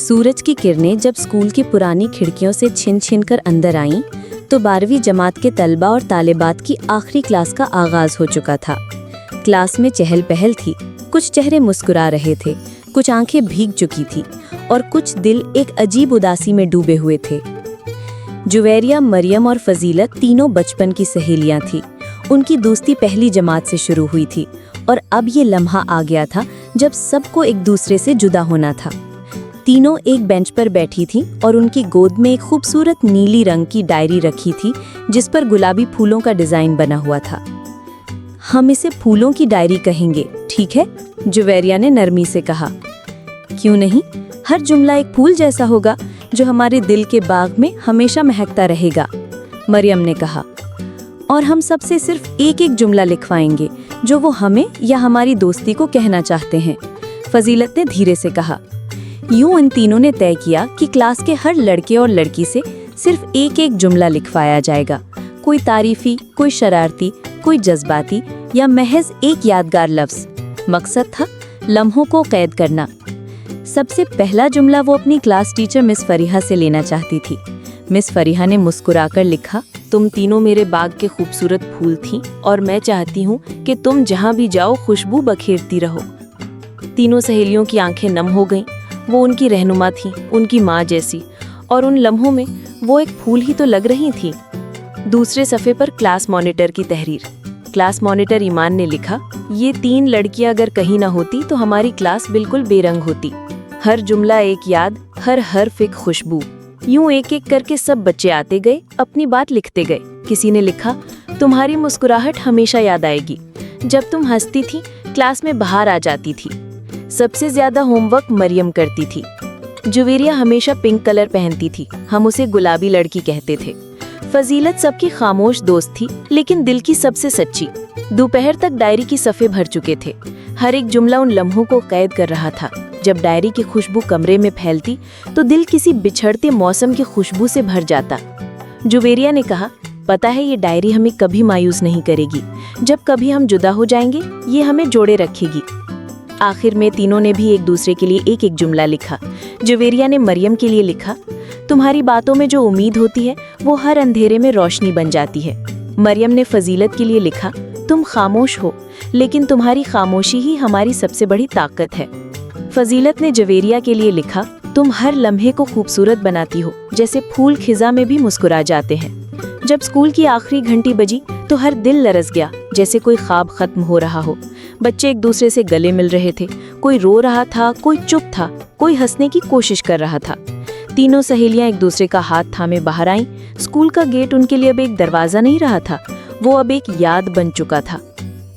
सूरज की किरणें जब स्कूल की पुरानी खिड़कियों से छिन छिन कर अंदर आईं, तो 12वीं जमात के तलबा और तालिबात की आखिरी क्लास का आगाज हो चुका था। क्लास में चहल पहल थी, कुछ चेहरे मुस्कुरा रहे थे, कुछ आंखें भीग चुकी थी और कुछ दिल एक अजीब उदासी में डूबे हुए थे। जुवेरिया, मरियम और फजीलत तीनों बचपन की सहेलियां थीं। उनकी दोस्ती पहली जमात से शुरू हुई थी और अब ये लम्हा आ गया था जब सबको एक दूसरे से जुदा होना था। तीनों एक बेंच पर बैठी थीं और उनकी गोद में एक खूबसूरत नीली रंग की डायरी रखी थी जिस पर गुलाबी फूलों का डिजाइन बना हुआ था। हम इसे फूलों की डायरी कहेंगे, ठीक है? जुवेरिया ने नरमी से कहा। क्यों नहीं, हर जुमला एक फूल जैसा होगा जो हमारे दिल के बाग में हमेशा महकता रहेगा, मरियम ने कहा। और हम सबसे सिर्फ एक एक जुमला लिखवाएंगे जो वो हमें या हमारी दोस्ती को कहना चाहते हैं, फजीलत ने धीरे से कहा। यूं इन तीनों ने तय किया कि क्लास के हर लड़के और लड़की से सिर्फ एक एक जुमला लिखवाया जाएगा, कोई तारीफी, कोई शरारती, कोई जज्बाती या महज एक यादगार लफ्ज। मकसद था लम्हों को कैद करना। सबसे पहला जुमला वो अपनी क्लास टीचर मिस फरीहा से लेना चाहती थी। मिस फरीहा ने मुस्कुराकर लिखा, तुम तीनों मेरे बाग के खूबसूरत फूल थीं और मैं चाहती हूँ कि तुम जहाँ भी जाओ खुशबू बखेरती रहो। तीनों सहेलियों की आंखें नम हो गईं। वो उनकी रहनुमा थी, उनकी माँ जैसी, और उन लम्हों में वो एक फूल ही तो लग रही थी। दूसरे सफ़े पर क्लास मॉनिटर की तहरीर। क्लास मॉनिटर ईमान ने लिखा, ये तीन लड़कियां अगर कहीं ना होती तो हमारी क्लास बिल्कुल बेरंग होती। हर जुमला एक याद, हर हर्फ एक खुशबू। यूं एक एक करके सब बच्चे आते गए, अपनी बात लिखते गए। किसी ने लिखा, तुम्हारी मुस्कुराहट हमेशा याद आएगी। जब तुम हंसती थी क्लास में बाहर आ जाती थी। सबसे ज्यादा होमवर्क मरियम करती थी। जुवेरिया हमेशा पिंक कलर पहनती थी, हम उसे गुलाबी लड़की कहते थे। फजीलत सबकी खामोश दोस्त थी लेकिन दिल की सबसे सच्ची। दोपहर तक डायरी की सफ़े भर चुके थे। हर एक जुमला उन लम्हों को कैद कर रहा था। जब डायरी की खुशबू कमरे में फैलती तो दिल किसी बिछड़ते मौसम की खुशबू से भर जाता। जुवेरिया ने कहा, पता है ये डायरी हमें कभी मायूस नहीं करेगी। जब कभी हम जुदा हो जाएंगे ये हमें जोड़े रखेगी। आखिर में तीनों ने भी एक दूसरे के लिए एक एक जुमला लिखा। जुवेरिया ने मरियम के लिए लिखा, तुम्हारी बातों में जो उम्मीद होती है वो हर अंधेरे में रोशनी बन जाती है। मरियम ने फजीलत के लिए लिखा, तुम खामोश हो लेकिन तुम्हारी खामोशी ही हमारी सबसे बड़ी ताकत है। फजीलत ने जुवेरिया के लिए लिखा, तुम हर लम्हे को खूबसूरत बनाती हो, जैसे फूल खिजा में भी मुस्कुरा जाते हैं। जब स्कूल की आखिरी घंटी बजी तो हर दिल लरस गया, जैसे कोई ख्वाब खत्म हो रहा हो। बच्चे एक दूसरे से गले मिल रहे थे, कोई रो रहा था, कोई चुप था, कोई हंसने की कोशिश कर रहा था। तीनों सहेलियां एक दूसरे का हाथ थामे बाहर आईं। स्कूल का गेट उनके लिए अब एक दरवाजा नहीं रहा था, वो अब एक याद बन चुका था।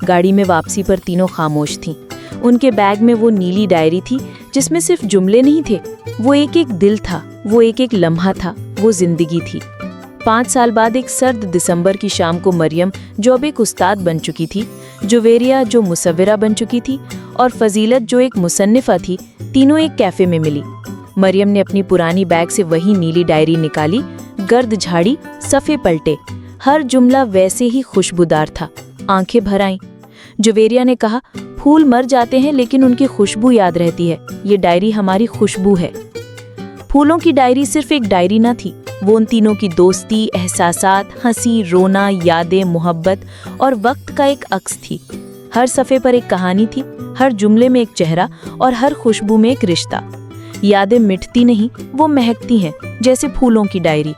गाड़ी में वापसी पर तीनों खामोश थीं। उनके बैग में वो नीली डायरी थी जिसमें सिर्फ जुमले नहीं थे, वो एक एक दिल था, वो एक एक लम्हा था, वो जिंदगी थी। 5 साल बाद एक सर्द दिसंबर की शाम को मरियम, जो अब एक उस्ताद बन चुकी थी, जुवेरिया जो मुसव्विरा बन चुकी थी और फजीलत जो एक मुसन्निफा थी, तीनों एक कैफे में मिली। मरियम ने अपनी पुरानी बैग से वही नीली डायरी निकाली, गर्द झाड़ी, सफ़े पलटे। हर जुमला वैसे ही खुशबूदार था। आंखें भर आईं। जुवेरिया ने कहा, फूल मर जाते हैं लेकिन उनकी खुशबू याद रहती है। ये डायरी हमारी खुशबू है। फूलों की डायरी सिर्फ एक डायरी न थी, वो उन तीनों की दोस्ती, एहसासात, हंसी, रोना, यादें, मोहब्बत और वक्त का एक अक्स थी। हर सफ़े पर एक कहानी थी, हर जुमले में एक चेहरा और हर खुशबू में एक रिश्ता। यादें मिटती नहीं, वो महकती हैं जैसे फूलों की डायरी।